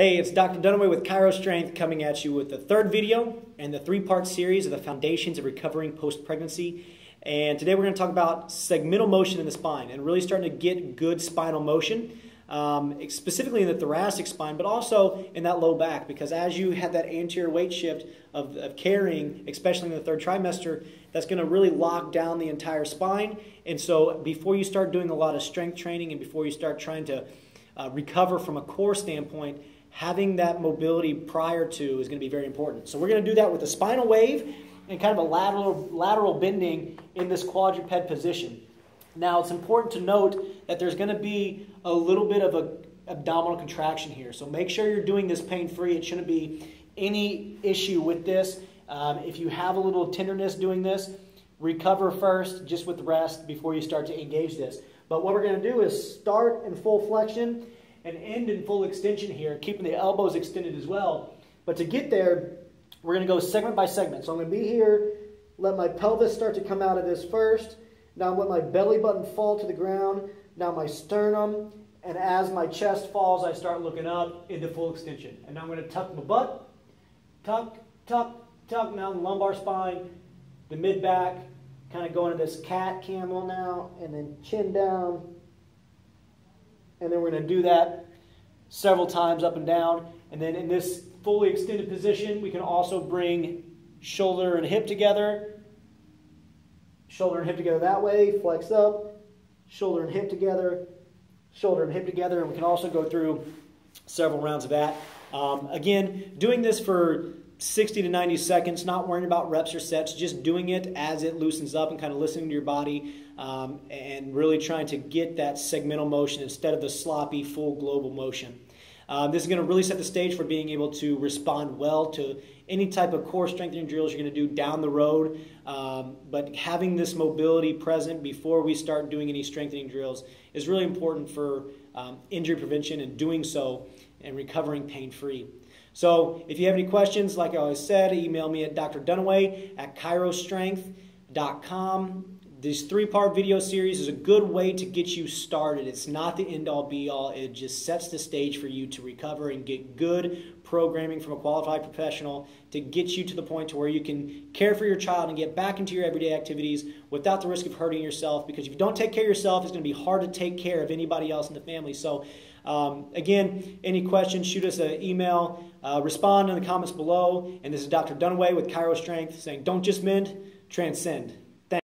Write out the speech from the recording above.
Hey, it's Dr. Dunaway with Chiro Strength coming at you with the third video and the three-part series of the Foundations of Recovering Post-Pregnancy. And today we're going to talk about segmental motion in the spine and really starting to get good spinal motion, specifically in the thoracic spine, but also in that low back, because as you have that anterior weight shift of carrying, especially in the third trimester, that's going to really lock down the entire spine. And so before you start doing a lot of strength training and before you start trying to recover from a core standpoint, having that mobility prior to is going to be very important. So we're going to do that with a spinal wave and kind of a lateral bending in this quadruped position. Now, it's important to note that there's going to be a little bit of an abdominal contraction here. So make sure you're doing this pain-free. It shouldn't be any issue with this. If you have a little tenderness doing this, recover first just with rest before you start to engage this. But what we're going to do is start in full flexion and end in full extension here, keeping the elbows extended as well. But to get there, we're going to go segment by segment. So I'm going to be here, let my pelvis start to come out of this first. Now let my belly button fall to the ground. Now my sternum, and as my chest falls, I start looking up into full extension. And now I'm going to tuck my butt, tuck, tuck, tuck. Now the lumbar spine, the mid back, kind of going into this cat camel now, and then chin down. And then we're going to do that several times up and down. And then in this fully extended position, we can also bring shoulder and hip together. Shoulder and hip together that way, flex up, shoulder and hip together, shoulder and hip together. And we can also go through several rounds of that. Again, doing this for 60 to 90 seconds, not worrying about reps or sets, just doing it as it loosens up and kind of listening to your body and really trying to get that segmental motion instead of the sloppy full global motion. This is going to really set the stage for being able to respond well to any type of core strengthening drills you're going to do down the road. But having this mobility present before we start doing any strengthening drills is really important for injury prevention and doing so and recovering pain-free. So if you have any questions, like I always said, email me at drDunaway@chirostrength.com. This three-part video series is a good way to get you started. It's not the end-all be-all. It just sets the stage for you to recover and get good programming from a qualified professional to get you to the point to where you can care for your child and get back into your everyday activities without the risk of hurting yourself. Because if you don't take care of yourself, it's going to be hard to take care of anybody else in the family. So again, any questions, shoot us an email, respond in the comments below. And this is Dr. Dunaway with Chiro Strength saying, don't just mend, transcend.